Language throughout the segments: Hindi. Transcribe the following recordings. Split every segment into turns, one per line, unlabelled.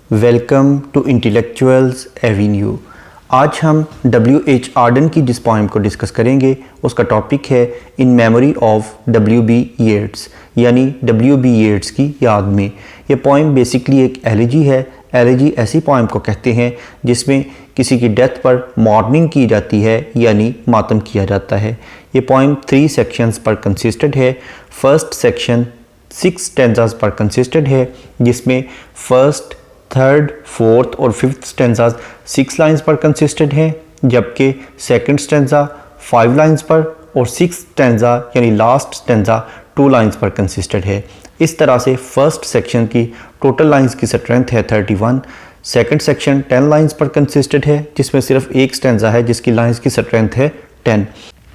Welcome to intellectuals Avenue. आज हम W.H. आर्डन की जिस पोइम को डिस्कस करेंगे उसका टॉपिक है इन मेमोरी ऑफ W.B. येट्स, यानी W.B. येट्स की याद में। ये पोइम बेसिकली एक एलेजी है। एलेजी ऐसी पोइम को कहते हैं जिसमें किसी की डेथ पर मॉर्निंग की जाती है, यानी मातम किया जाता है। ये पोइम 3 सेक्शंस पर कंसिस्टेड है। फर्स्ट सेक्शन 6 स्टेंजास पर कंसिस्टेड है, जिसमें फर्स्ट, थर्ड, फोर्थ और फिफ्थ स्टेंजा 6 लाइंस पर कंसिस्टेड हैं, जबकि सेकंड स्टेंजा 5 लाइंस पर और 6 स्टेंजा यानी लास्ट स्टेंजा 2 लाइंस पर कंसिस्टेड है। इस तरह से फर्स्ट सेक्शन की टोटल लाइंस की स्ट्रेंथ है 31। सेकंड सेक्शन 10 लाइंस पर कंसिस्टेड है, जिसमें सिर्फ एक स्टेंजा है जिसकी लाइंस की स्ट्रेंथ है 10।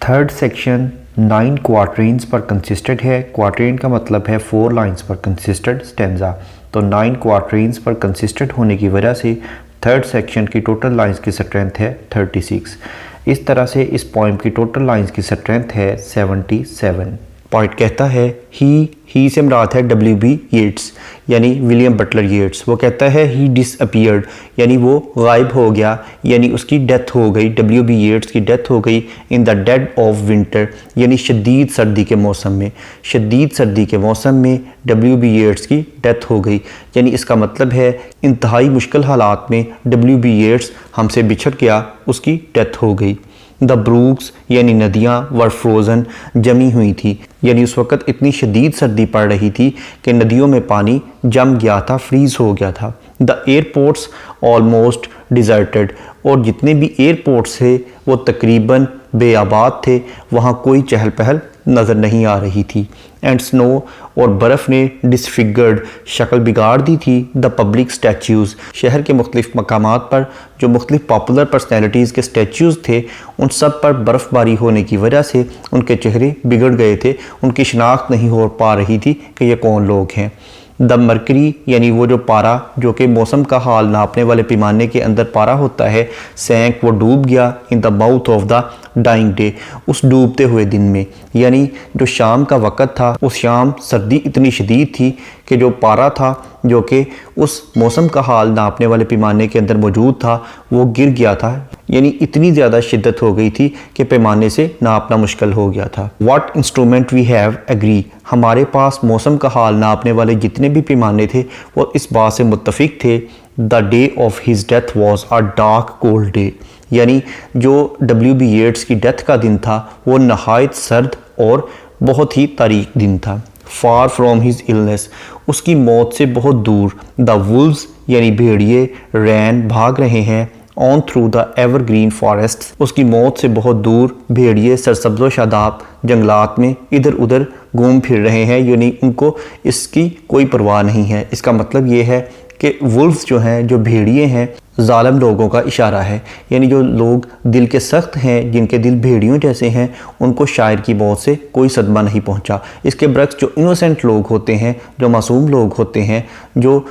थर्ड सेक्शन 9 क्वार्टरीन्स पर कंसिस्टेड है। क्वार्टरीन का मतलब है 4 लाइंस पर कंसिस्टेड स्टेंजा, तो 9 क्वार्टरीन्स पर कंसिस्टेड होने की वजह से थर्ड सेक्शन की टोटल लाइंस की स्ट्रेंथ है 36। इस तरह से इस पोइम की टोटल लाइंस की स्ट्रेंथ है 77। पॉइंट कहता है ही से मुराद है W.B. येट्स यानी विलियम बटलर येट्स। वो कहता है ही डिसअपीयर्ड यानी वो गायब हो गया, यानी उसकी डेथ हो गई। W.B. येट्स की डेथ हो गई in the dead of winter, यानी शदीद सर्दी के मौसम में। शदीद सर्दी के मौसम में W.B. येट्स की डेथ हो गई, यानी इसका मतलब है इंतहाई मुश्किल हालात में W.B. येट्स हमसे बिछड़ गया, उसकी डेथ हो गई। द ब्रूक्स यानी नदियाँ वर फ्रोज़न जमी हुई थी, यानी उस वक़्त इतनी शदीद सर्दी पड़ रही थी कि नदियों में पानी जम गया था, फ्रीज़ हो गया था। द एयरपोर्ट्स ऑलमोस्ट डिज़र्टेड, और जितने भी एयरपोर्ट्स थे वो तकरीबन बेआबाद थे, वहाँ कोई चहल पहल नज़र नहीं आ रही थी। एंड स्नो, और बर्फ़ ने डिसफिगर्ड शक्ल बिगाड़ दी थी द पब्लिक स्टैचूज़, शहर के मुख्तलिफ़ मकामात पर जो मुख्तलिफ़ पॉपुलर पर्सनैलिटीज़ के स्टैचूज़ थे उन सब पर बर्फ़बारी होने की वजह से उनके चेहरे बिगड़ गए थे, उनकी शनाख्त नहीं हो पा रही थी कि ये कौन लोग हैं। द मरकरी यानी वो जो पारा जो कि मौसम का हाल नापने वाले पैमाने के अंदर पारा होता है, सैंक, वो डूब गया in the mouth of the dying day, उस डूबते हुए दिन में। यानी जो शाम का वक़्त था उस शाम सर्दी इतनी शदीद थी कि जो पारा था जो कि उस मौसम का हाल नापने वाले पैमाने के अंदर मौजूद था वो गिर गया था, यानी इतनी ज़्यादा शिद्दत हो गई थी कि पैमाने से नापना मुश्किल हो गया था। What instrument we have agree, हमारे पास मौसम का हाल नापने वाले जितने भी पैमाने थे वो इस बात से मुत्तफिक थे। The day of his death was a dark cold day, यानी जो W.B. येट्स की डेथ का दिन था वो नहायत सर्द और बहुत ही तारीक दिन था। फार फ्रॉम हिज इलनेस, उसकी मौत से बहुत दूर। द वुल्व्स यानी भेड़िए रैन भाग रहे हैं on through the evergreen forest, उसकी मौत से बहुत दूर भेड़िए सरसब्ज़ व शादाब जंगलात में इधर उधर घूम फिर रहे हैं, यानी उनको इसकी कोई परवाह नहीं है। इसका मतलब ये है कि वुल्व्स जो हैं, जो भेड़िए हैं, ज़ालिम लोगों का इशारा है, यानी जो लोग दिल के सख्त हैं, जिनके दिल भेड़ियों जैसे हैं, उनको शायर की मौत से कोई सदमा नहीं पहुंचा। इसके बरक्स जो इनोसेंट लोग होते हैं, जो मासूम लोग होते हैं, जो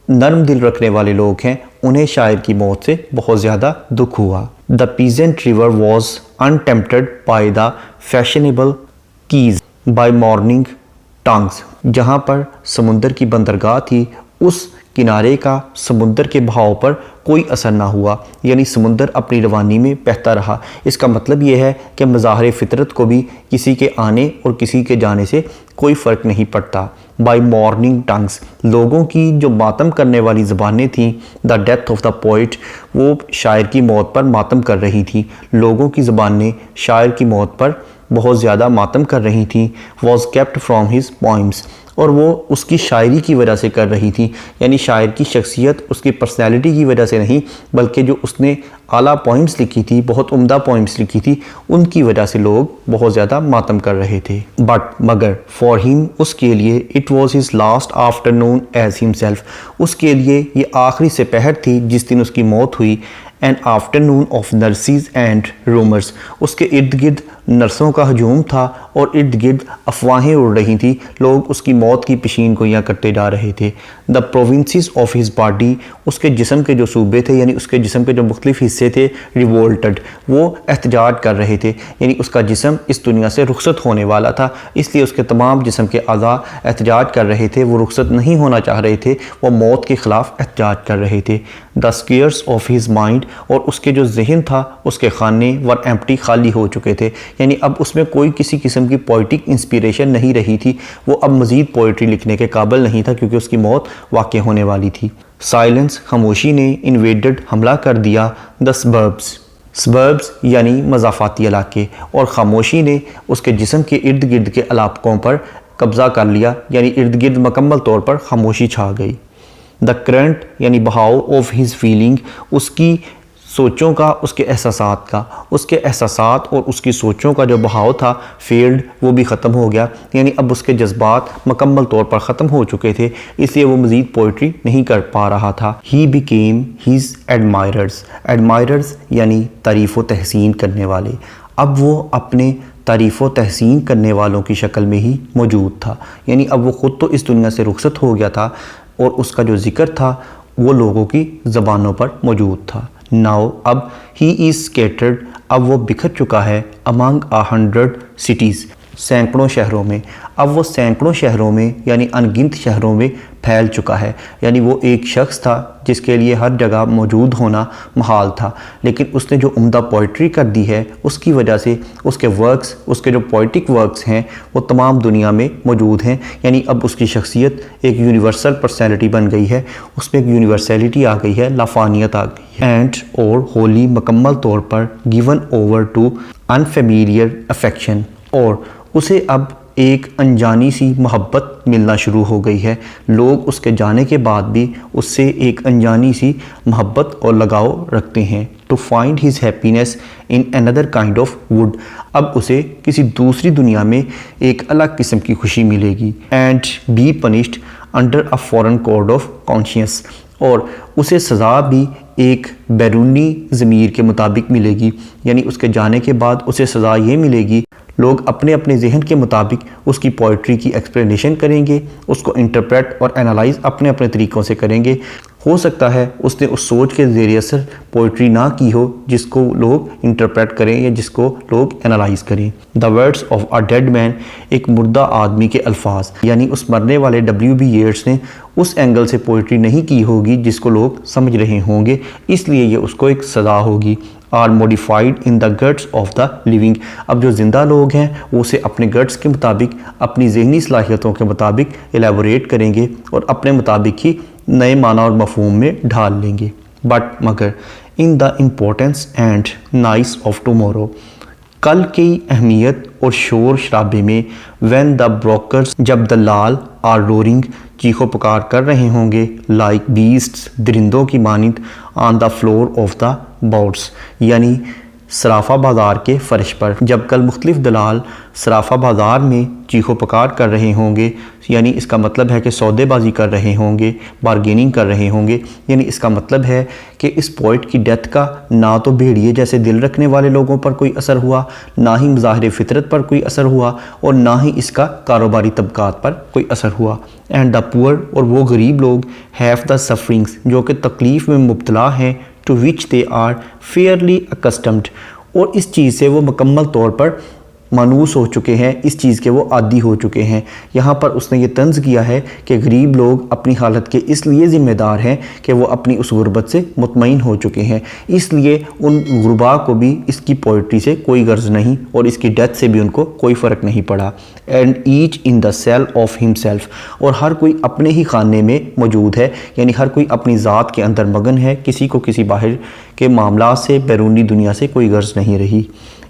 नर्म दिल रखने वाले लोग हैं, उन्हें शायर की मौत से बहुत ज़्यादा दुख हुआ। The peasant river was untempted by the fashionable quays by mourning tongues, जहाँ पर समुंदर की बंदरगाह थी उस किनारे का समुंदर के बहाव पर कोई असर ना हुआ, यानी समुंदर अपनी रवानी में बहता रहा। इसका मतलब यह है कि मज़ाहिर फितरत को भी किसी के आने और किसी के जाने से कोई फ़र्क नहीं पड़ता। बाय मॉर्निंग टंग्स, लोगों की जो मातम करने वाली ज़बानें थीं, the death of the poet, वो शायर की मौत पर मातम कर रही थी। लोगों की ज़बानें शायर की मौत पर बहुत ज़्यादा मातम कर रही थी। Was kept from his poems, और वो उसकी शायरी की वजह से कर रही थी, यानी शायर की शख्सियत, उसकी पर्सनैलिटी की वजह से नहीं, बल्कि जो उसने आला पॉइंट्स लिखी थी, बहुत उम्दा पॉइंट्स लिखी थी, उनकी वजह से लोग बहुत ज़्यादा मातम कर रहे थे। बट मगर फॉर हिम, उसके लिए, it was his last afternoon as himself, उसके लिए ये आखिरी सपहर थी जिस दिन उसकी मौत हुई। An afternoon of nurses and rumours. उसके इर्द गिर्द नर्सों का हजूम था और इर्द गिर्द अफवाहें उड़ रही थी, लोग उसकी मौत की पेशीन गोइयाँ करते जा रहे थे। The provinces of his body, उसके जिस्म के जो सूबे थे यानी उसके जिस्म के जो मुख्तलिफ हिस्से थे, रिवोल्टेड, वो एहतजाज कर रहे थे, यानी उसका जिस्म इस दुनिया से रुखसत होने वाला था, इसलिए उसके तमाम जिस्म के अज़ा एहतजाज कर रहे थे, वो रुखसत नहीं होना चाह रहे थे, वो मौत के ख़िलाफ़ एहतजाज कर रहे थे। The squares of his mind, और उसके जो जहन था उसके खाने वर एम्प्टी, खाली हो चुके थे, यानी अब उसमें कोई किसी किस्म की पोइटिक इंस्पिरेशन नहीं रही थी, वो अब मज़ीद पोइट्री लिखने के काबिल नहीं था क्योंकि उसकी मौत वाक़ई होने वाली थी। साइलेंस, खामोशी ने इन्वेडेड, हमला कर दिया द सबर्ब्स, सबर्ब्स यानी मज़ाफ़ाती इलाके, और खामोशी ने उसके जिस्म के इर्द गिर्द के इलाकों पर कब्ज़ा कर लिया, यानी इर्द गिर्द मुकम्मल तौर पर खामोशी छा गई। द करंट यानी बहाव ऑफ हिज फीलिंग, उसकी सोचों का, उसके एहसासात का, उसके एहसासात और उसकी सोचों का जो बहाव था फेल्ड, वो भी ख़त्म हो गया, यानी अब उसके जज्बात मुकम्मल तौर पर ख़त्म हो चुके थे, इसलिए वो मज़ीद पोइट्री नहीं कर पा रहा था। He became his admirers, admirers यानी तारीफ़ व तहसीन करने वाले, अब वो अपने तारीफ़ व तहसीन करने वालों की शक्ल में ही मौजूद था, यानी अब वो ख़ुद तो इस दुनिया से रुखसत हो गया था और उसका जो ज़िक्र था वो लोगों की ज़बानों पर मौजूद था। नाउ अब ही इज़ स्कैटर्ड, अब वो बिखर चुका है अमंग 100 सिटीज़, सैकड़ों शहरों में, अब वो सैकड़ों शहरों में यानी अनगिनत शहरों में फैल चुका है, यानी वो एक शख्स था जिसके लिए हर जगह मौजूद होना महाल था, लेकिन उसने जो उम्दा पोइट्री कर दी है उसकी वजह से उसके वर्क्स, उसके जो पोइटिक वर्क्स हैं वो तमाम दुनिया में मौजूद हैं, यानी अब उसकी शख्सियत एक यूनिवर्सल पर्सनैलिटी बन गई है, उसमें एक यूनिवर्सैलिटी आ गई है, लाफानियत आ गई है। एंड और होली, मुकम्मल तौर पर given over to unfamiliar affection, और उसे अब एक अनजानी सी मोहब्बत मिलना शुरू हो गई है, लोग उसके जाने के बाद भी उससे एक अनजानी सी मोहब्बत और लगाव रखते हैं। To find his happiness in another kind of wood, अब उसे किसी दूसरी दुनिया में एक अलग किस्म की खुशी मिलेगी। And be punished under a foreign code of conscious, और उसे सज़ा भी एक बैरूनी ज़मीर के मुताबिक मिलेगी, यानी उसके जाने के बाद उसे सज़ा ये मिलेगी, लोग अपने अपने जहन के मुताबिक उसकी पोइट्री की एक्सप्लेनेशन करेंगे, उसको इंटरप्रेट और एनालाइज अपने अपने तरीक़ों से करेंगे। हो सकता है उसने उस सोच के ज़रिए से पोइट्री ना की हो जिसको लोग इंटरप्रेट करें या जिसको लोग एनालाइज करें। The words of a dead man, एक मुर्दा आदमी के अल्फाज, यानी उस मरने वाले W.B. येट्स ने उस एंगल से पोइट्री नहीं की होगी जिसको लोग समझ रहे होंगे, इसलिए ये उसको एक सज़ा होगी। Are modified in the guts of the living, अब जो ज़िंदा लोग हैं वो उसे अपने गट्स के मुताबिक, अपनी जहनी सलाहियतों के मुताबिक एलेबोरेट करेंगे और अपने मुताबिक ही नए माना और मफहूम में ढाल लेंगे। बट मगर in the importance and nice of tomorrow, कल की अहमियत और शोर शराबे में, व्हेन द ब्रोकर्स, जब दलाल, आर रोरिंग, चीखो पुकार कर रहे होंगे, लाइक बीस्ट्स, दरिंदों की मानिंद, on the floor of the boards, यानी सराफा बाज़ार के फ़र्श पर, जब कल मुख्तलिफ दलाल सराफा बाज़ार में चीखो पुकार कर रहे होंगे, यानी इसका मतलब है कि सौदेबाजी कर रहे होंगे, बारगेनिंग कर रहे होंगे, यानी इसका मतलब है कि इस पोइट की डेथ का ना तो भेड़िए जैसे दिल रखने वाले लोगों पर कोई असर हुआ, ना ही मज़ाहिर फितरत पर कोई असर हुआ, और ना ही इसका कारोबारी तबकात पर कोई असर हुआ। एंड द पुअर, और वो गरीब लोग, हैव द सफरिंग्स, जो कि तकलीफ़ में मुब्तला हैं, to which they are fairly accustomed, और इस चीज़ से वो मुकम्मल तौर पर मानूस हो चुके हैं, इस चीज़ के वो आदी हो चुके हैं। यहाँ पर उसने ये तंज़ किया है कि गरीब लोग अपनी हालत के इसलिए ज़िम्मेदार हैं कि वो अपनी उस गुर्बत से मुतमईन हो चुके हैं, इसलिए उन गुरबा को भी इसकी पोइट्री से कोई गर्ज नहीं और इसकी डेथ से भी उनको कोई फ़र्क नहीं पड़ा। And each in the cell of himself, और हर कोई अपने ही खाने में मौजूद है, यानी हर कोई अपनी ज़ात के अंदर मगन है, किसी को किसी बाहर के मामला से, बैरूनी दुनिया से कोई गर्ज नहीं रही।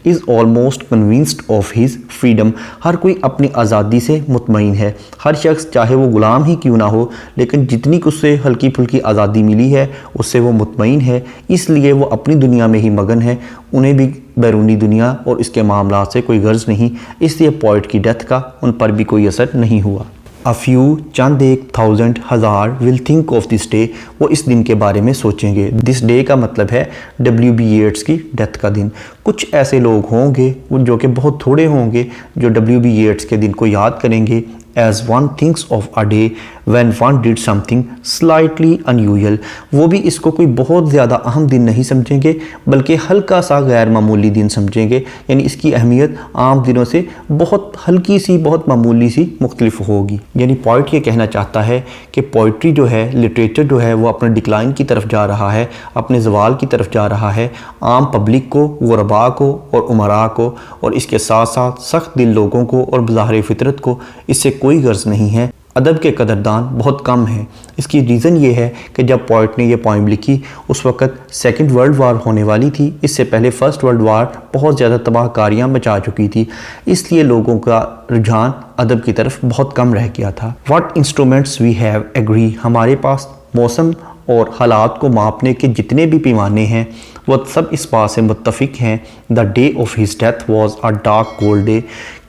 Is almost convinced of his freedom, हर कोई अपनी आज़ादी से मुतमईन है, हर शख्स चाहे वो ग़ुलाम ही क्यों ना हो, लेकिन जितनी उससे हल्की फुल्की आज़ादी मिली है उससे वो मुतमईन है, इसलिए वो अपनी दुनिया में ही मगन है, उन्हें भी बैरूनी दुनिया और इसके मामला से कोई गर्ज नहीं, इसलिए पोइट की डेथ का उन पर भी कोई असर नहीं हुआ। अ फ्यू चंद एक थाउजेंड हज़ार will think of this day, वो इस दिन के बारे में सोचेंगे। दिस डे का मतलब है WB येट्स की डेथ का दिन। कुछ ऐसे लोग होंगे जो कि बहुत थोड़े होंगे जो WB येट्स के दिन को याद करेंगे as one thinks of a day when one did something slightly unusual। वो भी इसको कोई बहुत ज़्यादा अहम दिन नहीं समझेंगे बल्कि हल्का सा गैर मामूली दिन समझेंगे, यानी इसकी अहमियत आम दिनों से बहुत हल्की सी, बहुत मामूली सी मुख्तलिफ होगी। यानी पॉइट ये कहना चाहता है कि पोइट्री जो है, लिटरेचर जो है, वो अपने डिक्लाइन की तरफ जा रहा है, अपने जवाल की तरफ जा रहा है। आम पब्लिक को, गुरबा को और उमरा को और इसके साथ साथ सख्त दिल लोगों को और बज़ाहिर फितरत को इससे कोई गर्ज नहीं है। अदब के कदरदान बहुत कम हैं। इसकी रीज़न ये है कि जब पोइट ने ये पोइम लिखी उस वक़्त सेकंड वर्ल्ड वार होने वाली थी। इससे पहले फ़र्स्ट वर्ल्ड वार बहुत ज़्यादा तबाहकारियाँ मचा चुकी थी, इसलिए लोगों का रुझान अदब की तरफ बहुत कम रह गया था। What instruments we have agree, हमारे पास मौसम और हालात को मापने के जितने भी पैमाने हैं वो सब इस बात से मुत्तफ़िक हैं the day of his death was a dark cold day,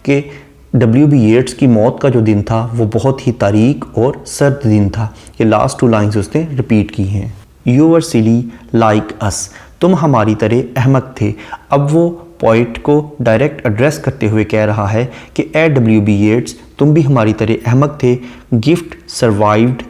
कि WB येट्स की मौत का जो दिन था वो बहुत ही तारीक और सर्द दिन था। ये लास्ट 2 लाइन्स उसने रिपीट की हैं। You were silly like us, तुम हमारी तरह अहमक थे। अब वो पॉइट को डायरेक्ट एड्रेस करते हुए कह रहा है कि ए WB येट्स, तुम भी हमारी तरह अहमक थे। गिफ्ट सर्वाइव्ड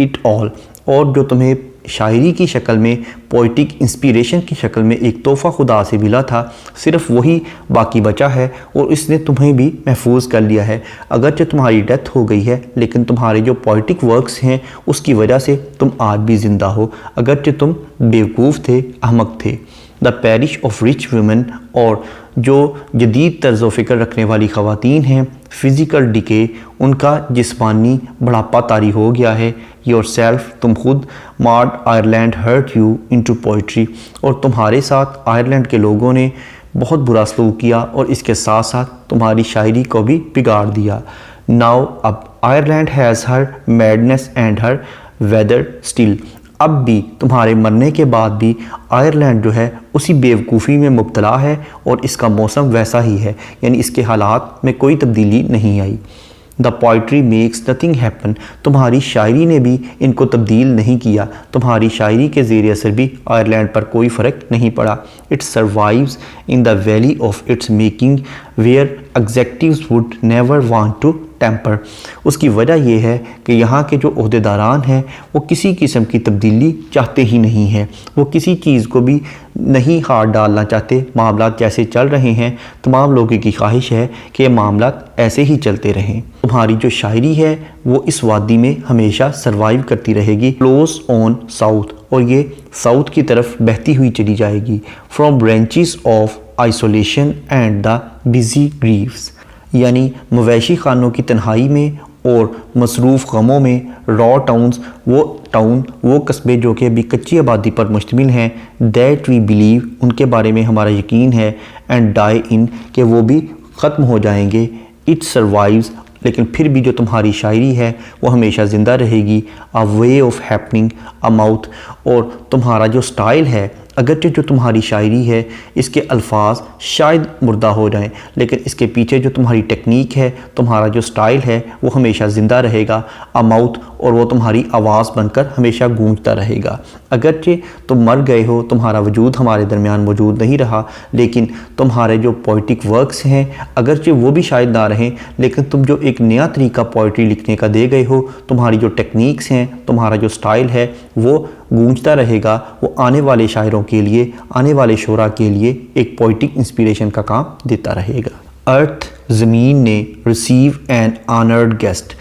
इट ऑल, और जो तुम्हें शायरी की शक्ल में, पोइटिक इंस्पिरेशन की शक्ल में एक तोहफ़ा खुदा से मिला था, सिर्फ वही बाकी बचा है और इसने तुम्हें भी महफूज कर लिया है। अगरचे तुम्हारी डेथ हो गई है लेकिन तुम्हारे जो पोइटिक वर्क्स हैं उसकी वजह से तुम आज भी ज़िंदा हो, अगरचे तुम बेवकूफ़ थे, अहमक थे। The parish of rich women, और जो जदीद तर्ज़ फ़िक्र रखने वाली ख़वातीन हैं, फ़िज़िकल डिके, उनका जिस्मानी बढ़ापा तारी हो गया है। योर सेल्फ, तुम खुद। Mad Ireland hurt you into poetry, और तुम्हारे साथ आयरलैंड के लोगों ने बहुत बुरा सलूक किया और इसके साथ साथ तुम्हारी शायरी को भी बिगाड़ दिया। नाउ अब Ireland has her madness and her weather still, अब भी तुम्हारे मरने के बाद भी आयरलैंड जो है उसी बेवकूफ़ी में मुब्तला है और इसका मौसम वैसा ही है, यानी इसके हालात में कोई तब्दीली नहीं आई। The poetry makes nothing happen, तुम्हारी शायरी ने भी इनको तब्दील नहीं किया, तुम्हारी शायरी के ज़ेर असर भी आयरलैंड पर कोई फ़र्क नहीं पड़ा। It survives in the valley of its making where executives would never want to tamper, उसकी वजह यह है कि यहाँ के जो ओहदेदारान हैं वो किसी किस्म की तब्दीली चाहते ही नहीं हैं, वो किसी चीज़ को भी नहीं हाथ डालना चाहते। मामलात जैसे चल रहे हैं तमाम लोगों की ख्वाहिश है कि ये मामलात ऐसे ही चलते रहें। तुम्हारी जो शायरी है वो इस वादी में हमेशा सर्वाइव करती रहेगी। क्लोज ऑन साउथ, और ये साउथ की तरफ बहती हुई चली जाएगी। From branches of isolation and the busy Greaves, यानी मवेशी खानों की तन्हाई में और मसरूफ़ गमों में। रॉ टाउन्स, वो कस्बे जो कि अभी कच्ची आबादी पर मुश्तमिल हैं। दैट वी बिलीव, उनके बारे में हमारा यकीन है। एंड डाई इन, के वो भी ख़त्म हो जाएंगे। इट सर्वाइव्स, लेकिन फिर भी जो तुम्हारी शायरी है वो हमेशा ज़िंदा रहेगी। A way of happening a mouth, और तुम्हारा जो स्टाइल है, अगरचे जो तुम्हारी शायरी है इसके अल्फाज शायद मुर्दा हो जाएं, लेकिन इसके पीछे जो तुम्हारी टेक्निक है, तुम्हारा जो स्टाइल है वो हमेशा ज़िंदा रहेगा। अ माउथ, और वो तुम्हारी आवाज़ बनकर हमेशा गूंजता रहेगा। अगरचे तुम मर गए हो, तुम्हारा वजूद हमारे दरमियान मौजूद नहीं रहा, लेकिन तुम्हारे जो पोइटिक वर्क्स हैं अगरचे वो भी शायद ना रहें, लेकिन तुम जो एक नया तरीका पोइट्री लिखने का दे गए हो, तुम्हारी जो टेक्निक्स हैं, तुम्हारा जो स्टाइल है वो गूंजता रहेगा। वो आने वाले शायरों के लिए, आने वाले शोरा के लिए एक पोइटिक इंस्पिरेशन का काम देता रहेगा। अर्थ, ज़मीन ने रिसीव एन ऑनर्ड गेस्ट,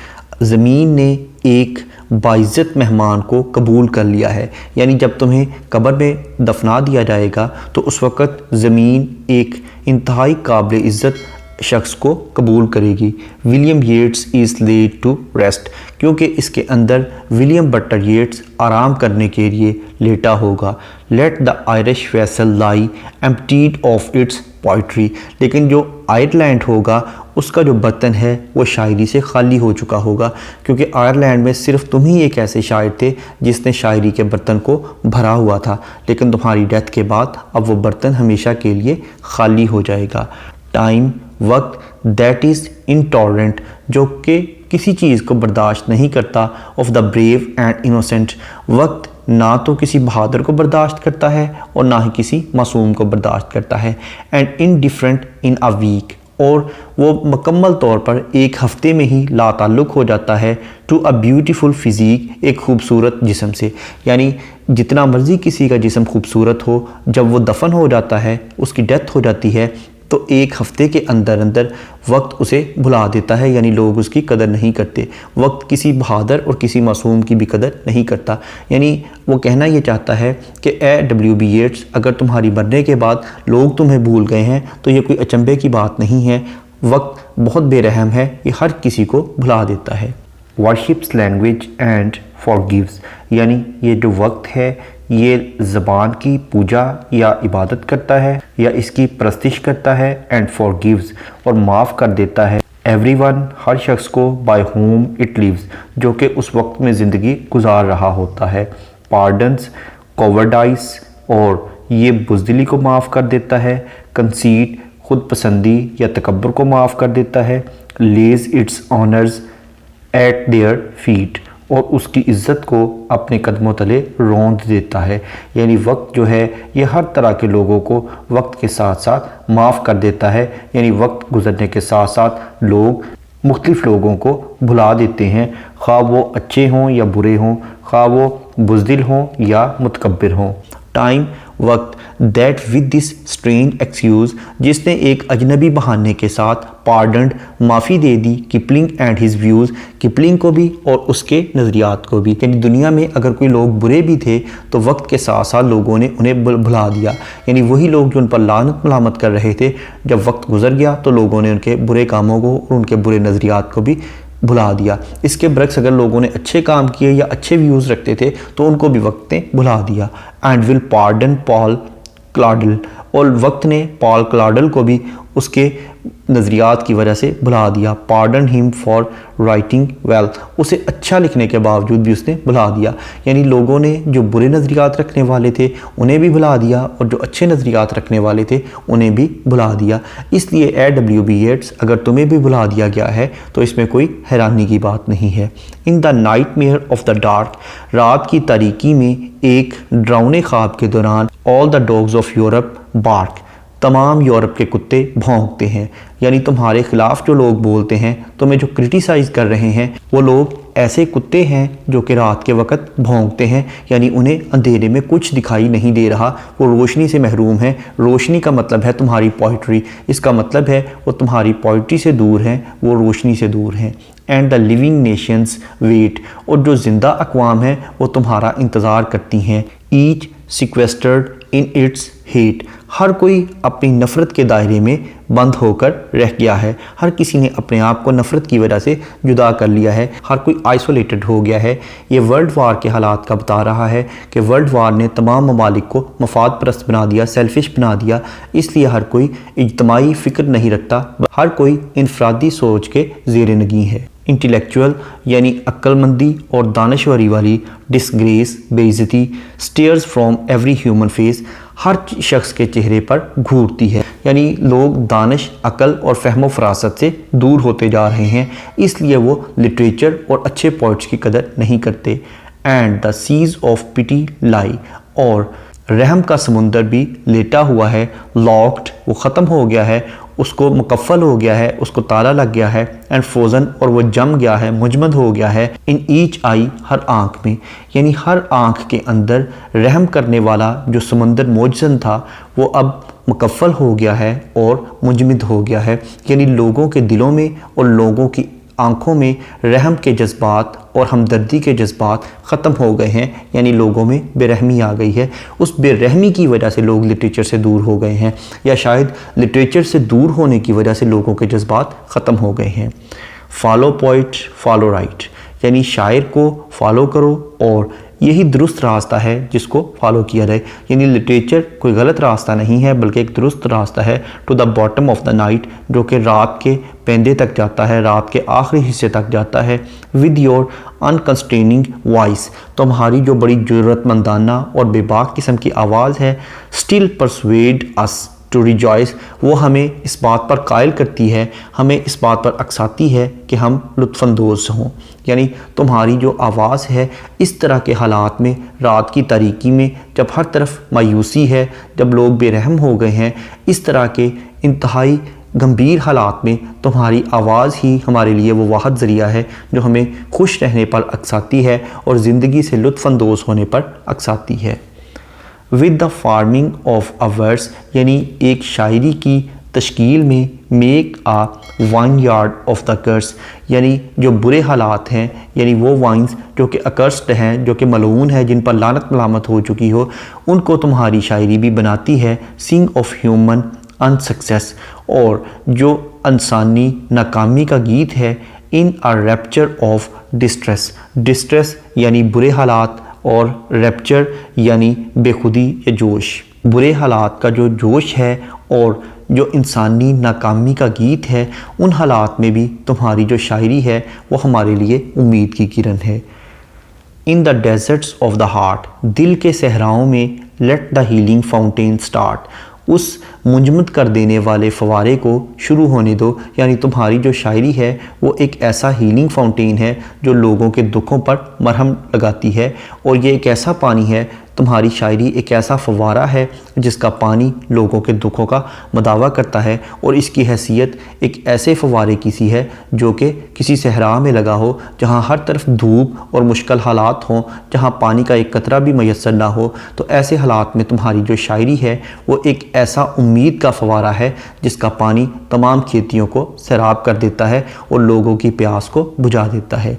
ज़मीन ने एक बाइज़्ज़त मेहमान को कबूल कर लिया है, यानी जब तुम्हें कब्र में दफना दिया जाएगा तो उस वक़्त ज़मीन एक इंतहाई काबिल इज़्ज़त शख्स को कबूल करेगी। William Yeats is laid to rest, क्योंकि इसके अंदर विलियम बटलर येट्स आराम करने के लिए लेटा होगा। Let the Irish vessel lie emptied of its poetry, लेकिन जो आयरलैंड होगा उसका जो बर्तन है वो शायरी से खाली हो चुका होगा, क्योंकि आयरलैंड में सिर्फ तुम ही एक ऐसे शायर थे जिसने शायरी के बर्तन को भरा हुआ था, लेकिन तुम्हारी डेथ के बाद अब वो बर्तन हमेशा के लिए खाली हो जाएगा। टाइम, वक्त, दैट इज़ इनटॉलरेंट, जो कि किसी चीज़ को बर्दाश्त नहीं करता। Of the brave and innocent, वक्त ना तो किसी बहादुर को बर्दाश्त करता है और ना ही किसी मासूम को बर्दाश्त करता है। And indifferent in a week, और वो मुकम्मल तौर पर एक हफ्ते में ही लाताल्लुक़ हो जाता है टू अ ब्यूटीफुल फिज़ीक, एक खूबसूरत जिस्म से। यानी जितना मर्ज़ी किसी का जिस्म खूबसूरत हो, जब वो दफन हो जाता है, उसकी डेथ हो जाती है, तो एक हफ़्ते के अंदर अंदर वक्त उसे भुला देता है। यानी लोग उसकी कदर नहीं करते। वक्त किसी बहादुर और किसी मासूम की भी कदर नहीं करता। यानी वो कहना ये चाहता है कि ए W.B. येट्स, अगर तुम्हारी मरने के बाद लोग तुम्हें भूल गए हैं तो ये कोई अचंभे की बात नहीं है। वक्त बहुत बेरहम है, ये हर किसी को भुला देता है। वर्शिप्स लैंग्वेज एंड फॉरगिव्स, यानी ये जो वक्त है ये ज़बान की पूजा या इबादत करता है या इसकी परस्तिश करता है। एंड फॉरगिव्स, और माफ़ कर देता है। एवरीवन, हर शख्स को, बाय होम इट लिव्स, जो कि उस वक्त में ज़िंदगी गुजार रहा होता है। पार्डन्स, कोवर्डाइस, और ये बुज़दिली को माफ़ कर देता है। कंसीट, खुद पसंदी या तकब्बुर को माफ़ कर देता है। लेज it's honours eight their feet, और उसकी इज़्ज़त को अपने कदमों तले रौंद देता है। यानी वक्त जो है ये हर तरह के लोगों को वक्त के साथ साथ माफ़ कर देता है। यानी वक्त गुज़रने के साथ साथ लोग मुख्तलिफ़ लोगों को भुला देते हैं, खा वो अच्छे हों या बुरे हों, खा वो बुज़दिल हों या मुतकब्बिर हों। टाइम, वक्त, that with this strange excuse, जिसने एक अजनबी बहाने के साथ पार्डन्ड, माफ़ी दे दी Kipling and his views, Kipling को भी और उसके नज़रियात को भी। यानी दुनिया में अगर कोई लोग बुरे भी थे तो वक्त के साथ साथ लोगों ने उन्हें भुला दिया। यानी वही लोग जो उन पर लानत मलामत कर रहे थे, जब वक्त गुजर गया तो लोगों ने उनके बुरे कामों को और उनके बुरे नज़रियात को भी भुला दिया। इसके बरक्स अगर लोगों ने अच्छे काम किए या अच्छे व्यूज़ रखते थे तो उनको भी वक्त ने भुला दिया। एंड विल पार्डन पॉल क्लाडल, और वक्त ने पॉल क्लाडल को भी उसके नज़रियात की वजह से भुला दिया। Pardon him for writing well, उसे अच्छा लिखने के बावजूद भी उसने भुला दिया। यानी लोगों ने जो बुरे नज़रियात रखने वाले थे उन्हें भी भुला दिया और जो अच्छे नज़रियात रखने वाले थे उन्हें भी भुला दिया। इसलिए ए W.B. येट्स, अगर तुम्हें भी भुला दिया गया है तो इसमें कोई हैरानी की बात नहीं है। In the nightmare of the dark, रात की तारीकी में एक डरावने ख्वाब के दौरान, all the dogs of Europe bark, तमाम यूरोप के कुत्ते भौंकते हैं। यानी तुम्हारे खिलाफ जो लोग बोलते हैं, तुम्हें जो क्रिटिसाइज़ कर रहे हैं, वो लोग ऐसे कुत्ते हैं जो कि रात के वक्त भौंकते हैं। यानी उन्हें अंधेरे में कुछ दिखाई नहीं दे रहा, वो रोशनी से महरूम है। रोशनी का मतलब है तुम्हारी पोइट्री, इसका मतलब है वो तुम्हारी पोइट्री से दूर हैं, वो रोशनी से दूर हैं। And the living nations wait, और जो ज़िंदा अक़वाम हैं वो तुम्हारा इंतज़ार करती हैं। ईच सिक्वेस्टर्ड इन इट्स हेट, हर कोई अपनी नफ़रत के दायरे में बंद होकर रह गया है। हर किसी ने अपने आप को नफ़रत की वजह से जुदा कर लिया है, हर कोई आइसोलेटेड हो गया है। ये वर्ल्ड वार के हालात का बता रहा है कि वर्ल्ड वार ने तमाम ममालिक को मफाद परस्त बना दिया, सेल्फिश बना दिया। इसलिए हर कोई इज्तमाही फ़िक्र नहीं रखता, हर कोई इनफरादी सोच के ज़ेर नगी है। इंटेलेक्चुअल यानी अक्लमंदी और दानश्वरी वाली, डिसग्रेस बेइज्जती, stares from every human face, हर शख्स के चेहरे पर घूरती है। यानी लोग दानिश, अकल और फहमो फरासत से दूर होते जा रहे हैं, इसलिए वो लिटरेचर और अच्छे पोइट्स की कदर नहीं करते। And the seas of pity lie, और रहम का समुंदर भी लेटा हुआ है। लॉक्ड, वो ख़त्म हो गया है, उसको मुकफ़ल हो गया है, उसको ताला लग गया है। एंड फ्रोज़न, और वो जम गया है, मुजमद हो गया है। इन ईच आई, हर आँख में, यानी हर आँख के अंदर रहम करने वाला जो समंदर मौजूद था वो अब मुकफ़ल हो गया है और मुजमद हो गया है। यानी लोगों के दिलों में और लोगों की आँखों में रहम के जज्बात और हमदर्दी के जज्बात ख़त्म हो गए हैं। यानी लोगों में बेरहमी आ गई है। उस बेरहमी की वजह से लोग लिटरेचर से दूर हो गए हैं, या शायद लिटरेचर से दूर होने की वजह से लोगों के जज्बात ख़त्म हो गए हैं। फॉलो पोइट फॉलो राइट, यानी शायर को फॉलो करो और यही दुरुस्त रास्ता है जिसको फॉलो किया जाए। यानी लिटरेचर कोई गलत रास्ता नहीं है बल्कि एक दुरुस्त रास्ता है to the bottom of the night, जो कि रात के पेंदे तक जाता है, रात के आखिरी हिस्से तक जाता है। विद योर अनकंस्ट्रेनिंग वॉइस, तुम्हारी जो बड़ी ज़रूरतमंदाना और बेबाक किस्म की आवाज़ है। Still persuade us, to rejoice, वो हमें इस बात पर कायल करती है, हमें इस बात पर अक्साती है कि हम लुत्फ़अंदोज़ हों। यानी तुम्हारी जो आवाज़ है इस तरह के हालात में, रात की तारीकी में, जब हर तरफ मायूसी है, जब लोग बेरहम हो गए हैं, इस तरह के इंतहाई गंभीर हालात में तुम्हारी आवाज़ ही हमारे लिए वो वाहद ज़रिया है जो हमें खुश रहने पर अक्साती है और ज़िंदगी से लुत्फ़अंदोज़ होने पर अक्साती है। With the farming of a verse, यानी एक शायरी की तश्कील में, make a vineyard of the curse, यानी जो बुरे हालात हैं, यानी वो वाइन्स जो कि अकर्स्ड हैं, जो कि मलऊन है, जिन पर लानत मलामत हो चुकी हो, उनको तुम्हारी शायरी भी बनाती है। सिंग ऑफ ह्यूमन अनसक्सेस, और जो इंसानी नाकामी का गीत है, इन अ रैप्चर ऑफ डिस्ट्रेस, डिस्ट्रेस यानी बुरे हालात, और रैप्चर यानी बेखुदी या जोश। बुरे हालात का जो जोश है और जो इंसानी नाकामी का गीत है, उन हालात में भी तुम्हारी जो शायरी है वो हमारे लिए उम्मीद की किरण है। In the desserts of the heart, दिल के सहराओं में, let the healing fountain start, उस मुंजमद कर देने वाले फवारे को शुरू होने दो। यानी तुम्हारी जो शायरी है वो एक ऐसा हीलिंग फाउंटेन है जो लोगों के दुखों पर मरहम लगाती है, और ये एक ऐसा पानी है, तुम्हारी शायरी एक ऐसा फवारा है जिसका पानी लोगों के दुखों का मदावा करता है, और इसकी हैसियत एक ऐसे फवारे की सी है जो कि किसी सहरा में लगा हो, जहाँ हर तरफ धूप और मुश्किल हालात हों, जहाँ पानी का एक कतरा भी मैसर ना हो। तो ऐसे हालात में तुम्हारी जो शायरी है वो एक ऐसा उम्मीद का फवारा है जिसका पानी तमाम खेतियों को सैराब कर देता है और लोगों की प्यास को बुझा देता है।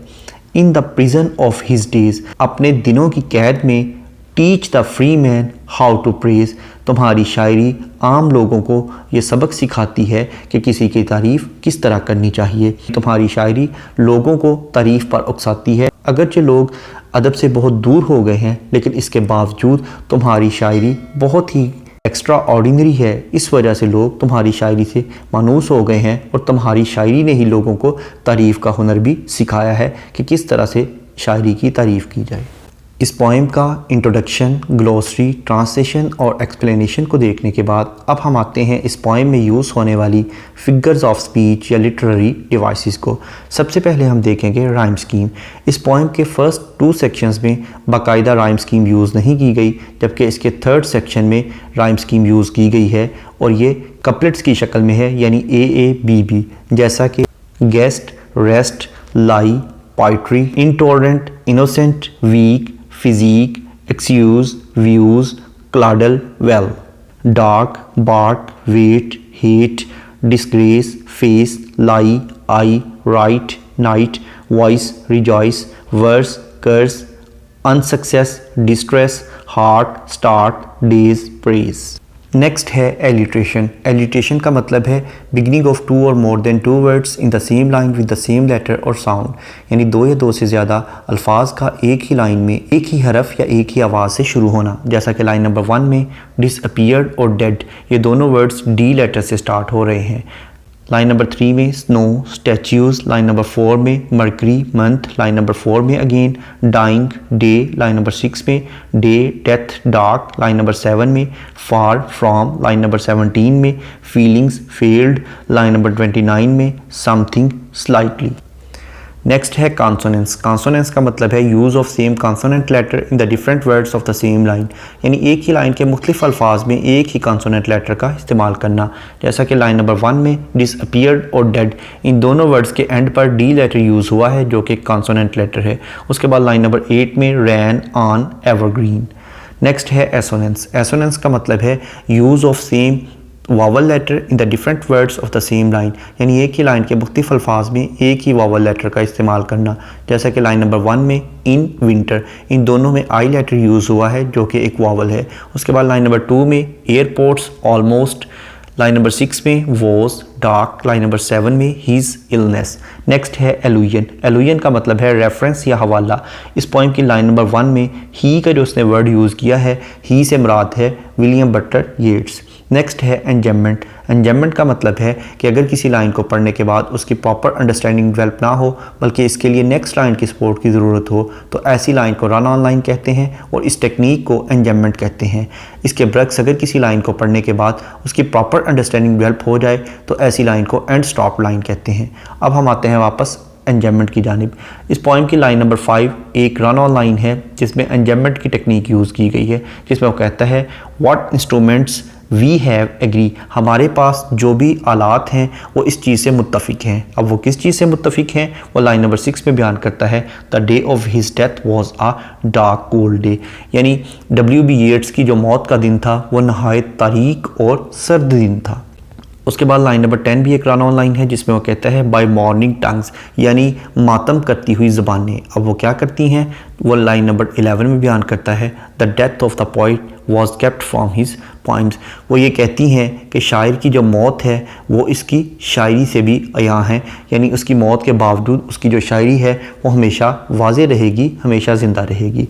In the prison of his days, अपने दिनों की कैद में, teach the free man how to praise, तुम्हारी शायरी आम लोगों को ये सबक सिखाती है कि किसी की तारीफ़ किस तरह करनी चाहिए। तुम्हारी शायरी लोगों को तारीफ़ पर उकसाती है, अगरचे लोग अदब से बहुत दूर हो गए हैं, लेकिन इसके बावजूद तुम्हारी शायरी बहुत ही एक्स्ट्रा ऑर्डिनरी है। इस वजह से लोग तुम्हारी शायरी से मानूस हो गए हैं, और तुम्हारी शायरी ने ही लोगों को तारीफ़ का हुनर भी सिखाया है कि किस तरह से शायरी की तारीफ़ की जाए। इस पोएम का इंट्रोडक्शन, ग्लोसरी, ट्रांसलेशन और एक्सप्लेनेशन को देखने के बाद अब हम आते हैं इस पोएम में यूज़ होने वाली फिगर्स ऑफ स्पीच या लिटरेरी डिवाइसेस को। सबसे पहले हम देखेंगे राइम स्कीम। इस पोएम के फर्स्ट 2 सेक्शंस में बाकायदा राइम स्कीम यूज़ नहीं की गई, जबकि इसके 3rd सेक्शन में राइम स्कीम यूज़ की गई है, और ये कपलेट्स की शक्ल में है, यानी AABB, जैसा कि guest, rest, lie, poetry, intolerant, innocent, weak, physique, excuse, views, cradle, well, dark, bark, wait, hate, disgrace, face, lie, I, right, night, voice, rejoice, verse, curse, unsuccess, distress, heart, start, days, praise. Next है एलिट्रेशन। एलिट्रेशन का मतलब है बिगनिंग ऑफ 2 और more than 2 words in the same line with the same letter और साउंड, यानी 2 या 2 से ज़्यादा अल्फाज का एक ही लाइन में एक ही हरफ या एक ही आवाज़ से शुरू होना, जैसा कि लाइन नंबर 1 में डिसअपीयर्ड और डेड, ये दोनों वर्ड्स डी लेटर से स्टार्ट हो रहे हैं। लाइन नंबर 3 में स्नो, स्टैच्यूज़, लाइन नंबर 4 में मर्करी, मंथ, लाइन नंबर 4 में again dying, day, line number 6 में day, death, dark, line number 7 में फार फ्रॉम, लाइन नंबर 17 में फीलिंग्स, फेल्ड, लाइन नंबर 29 में समथिंग, स्लाइटली। नेक्स्ट है कॉन्सोनेंस। कॉन्सोनेंस का मतलब है use of same consonant letter in the different words of the same line, यानी एक ही लाइन के मुख्तलिफ अल्फाज में एक ही कॉन्सोनेंट लेटर का इस्तेमाल करना, जैसा कि लाइन नंबर 1 में डिसअपीयर्ड और डेड, इन दोनों वर्ड्स के एंड पर डी लेटर यूज़ हुआ है जो कि कॉन्सोनेंट लेटर है। उसके बाद लाइन नंबर 8 में रैन, ऑन, एवरग्रीन। नेक्स्ट है एसोनेंस। एसोनेंस का मतलब है use of same vowel letter in the different words of the same line, यानी एक ही लाइन के मुख्तलिफ अल्फाज में एक ही वावल लेटर का इस्तेमाल करना, जैसा कि लाइन नंबर 1 में इन विंटर, इन दोनों में आई लेटर यूज़ हुआ है जो कि एक वावल है। उसके बाद लाइन नंबर 2 में एयरपोर्ट्स, ऑलमोस्ट, लाइन नंबर 6 में वॉज, डार्क, लाइन नंबर 7 में हीज इलनेस। नेक्स्ट है एलुजन। एलुजन का मतलब है रेफरेंस या हवाला। इस पोइम की लाइन नंबर 1 में ही का जो उसने वर्ड यूज़ किया है, ही से मुराद है विलियम बटलर येट्स। नेक्स्ट है एंजम्मेंट। एंजम्मेंट का मतलब है कि अगर किसी लाइन को पढ़ने के बाद उसकी प्रॉपर अंडरस्टैंडिंग डेवलप ना हो बल्कि इसके लिए नेक्स्ट लाइन की सपोर्ट की ज़रूरत हो तो ऐसी लाइन को रन ऑन लाइन कहते हैं और इस टेक्निक को एंजम्मेंट कहते हैं। इसके बरक्स अगर किसी लाइन को पढ़ने के बाद उसकी प्रॉपर अंडरस्टैंडिंग डेवलप हो जाए तो ऐसी लाइन को एंड स्टॉप लाइन कहते हैं। अब हम आते हैं वापस एंजम्मेंट की जानिब। इस पोइम की लाइन नंबर 5 एक रन ऑन लाइन है जिसमें एंजम्मेंट की टेक्निक यूज़ की गई है, जिसमें वो कहता है what instruments we have agree, हमारे पास जो भी आलात हैं वो इस चीज़ से मुत्तफ़िक हैं। अब वो किस चीज़ से मुत्तफ़िक हैं वो लाइन नंबर 6 में बयान करता है the day of his death was a dark cold day, यानी W.B. येट्स की जो मौत का दिन था वो नहायत तारीक और सर्द दिन था। उसके बाद लाइन नंबर 10 भी एक रन ऑन लाइन है जिसमें वो कहता है बाय मॉर्निंग टंग्स, यानी मातम करती हुई ज़बानें। अब वो क्या करती हैं वो लाइन नंबर 11 में बयान करता है the death of the poet was kept from his poems. वो ये कहती हैं कि शायर की जो मौत है वो इसकी शायरी से भी अया है, यानी उसकी मौत के बावजूद उसकी जो शायरी है वो हमेशा वाज़े रहेगी, हमेशा ज़िंदा रहेगी।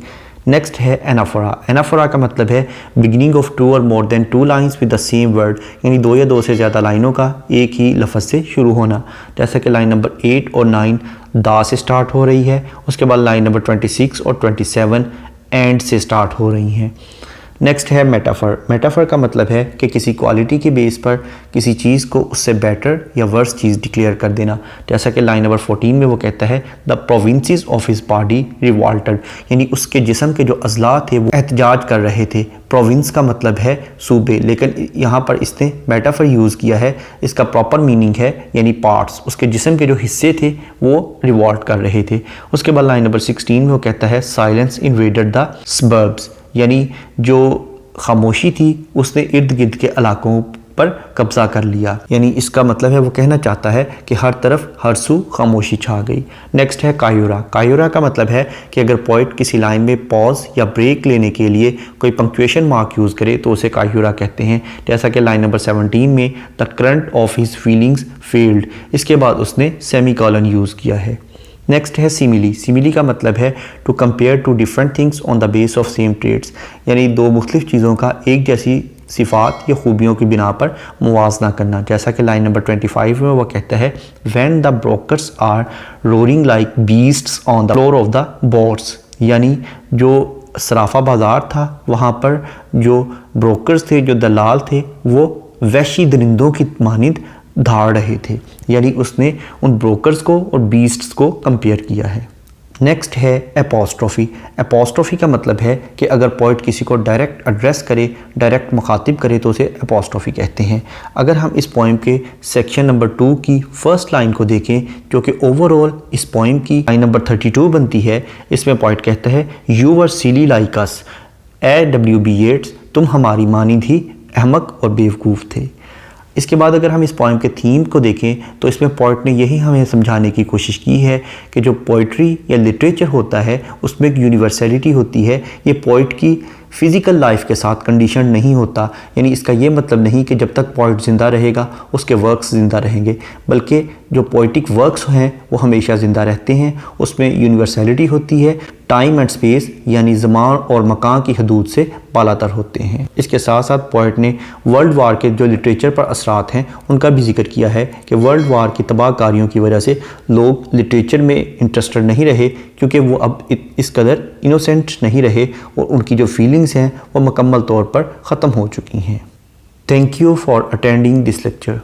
नेक्स्ट है एनाफोरा। एनाफोरा का मतलब है बिगिनिंग ऑफ 2 और more than 2 lines with the same word, यानी 2 या 2 से ज़्यादा लाइनों का एक ही लफ्ज़ से शुरू होना। जैसा कि लाइन नंबर 8 और 9 दा से स्टार्ट हो रही है, उसके बाद लाइन नंबर 26 और 27 एंड से स्टार्ट हो रही हैं। नेक्स्ट है मेटाफर। मेटाफर का मतलब है कि किसी क्वालिटी के बेस पर किसी चीज़ को उससे बेटर या वर्स चीज़ डिक्लेयर कर देना। जैसा कि लाइन नंबर 14 में वो कहता है the provinces of his body revolted, यानी उसके जिस्म के जो अज़ला थे वो एहतजाज कर रहे थे। प्रोविंस का मतलब है सूबे, लेकिन यहाँ पर इसने मेटाफर यूज़ किया है, इसका प्रॉपर मीनिंग है यानी पार्ट्स, उसके जिस्म के जो हिस्से थे वो रिवॉल्ट कर रहे थे। उसके बाद लाइन नंबर 16 में वो कहता है साइलेंस इन्वेडेड द सबर्ब्स, यानी जो खामोशी थी उसने इर्द गिर्द के इलाकों पर कब्जा कर लिया, यानी इसका मतलब है वो कहना चाहता है कि हर तरफ हर सू खामोशी छा गई। नेक्स्ट है कायूरा। कायूरा का मतलब है कि अगर पोइट किसी लाइन में पॉज या ब्रेक लेने के लिए कोई पंक्चुएशन मार्क यूज़ करे तो उसे कायूरा कहते हैं। जैसा कि लाइन नंबर 17 में the current of his feelings failed, इसके बाद उसने सेमीकोलन यूज़ किया है। नेक्स्ट है सिमिली। सिमिली का मतलब है to compare two different things on the base of same traits, यानी 2 मुख्तलिफ चीज़ों का एक जैसी सिफ़ात या खूबियों की बिना पर मुवाजना करना। जैसा कि लाइन नंबर 25 में वो कहता है when the brokers are roaring like beasts on the floor of the boards, यानी जो सराफा बाज़ार था वहाँ पर जो ब्रोकर्स थे, जो दलाल थे, वो वहशी दरिंदों की मानिंद धाड़ रहे थे, यानी उसने उन ब्रोकर्स को और बीस्ट्स को कंपेयर किया है। नेक्स्ट है एपोस्ट्रोफी। एपोस्ट्रोफी का मतलब है कि अगर पोइट किसी को डायरेक्ट एड्रेस करे, डायरेक्ट मुखातिब करे तो उसे एपोस्ट्रोफी कहते हैं। अगर हम इस पोइम के सेक्शन नंबर 2 की फर्स्ट लाइन को देखें जो कि ओवरऑल इस पोइम की लाइन नंबर 32 बनती है, इसमें पोइट कहता है you were silly like us A W.B. येट्स, तुम हमारी मानिंद ही अहमक और बेवकूफ़ थे। इसके बाद अगर हम इस पोइम के थीम को देखें तो इसमें पोइट ने यही हमें समझाने की कोशिश की है कि जो पोइट्री या लिटरेचर होता है उसमें एक यूनिवर्सलिटी होती है। ये पोइट की फ़िज़िकल लाइफ के साथ कंडीशन नहीं होता, यानी इसका ये मतलब नहीं कि जब तक पोइट ज़िंदा रहेगा उसके वर्क्स ज़िंदा रहेंगे, बल्कि जो पोइटिक वर्क्स हैं वो हमेशा ज़िंदा रहते हैं। उसमें यूनिवर्सलिटी होती है, टाइम एंड स्पेस यानी ज़मान और मकान की हदूद से बालातर होते हैं। इसके साथ साथ पोइट ने वर्ल्ड वार के जो लिटरेचर पर असरात हैं उनका भी जिक्र किया है कि वर्ल्ड वार की तबाहकारियों की वजह से लोग लिटरेचर में इंटरेस्टेड नहीं रहे क्योंकि वो अब इस कदर इनोसेंट नहीं रहे और उनकी जो फीलिंग्स हैं वो मुकम्मल तौर पर ख़त्म हो चुकी हैं। Thank you for attending this lecture.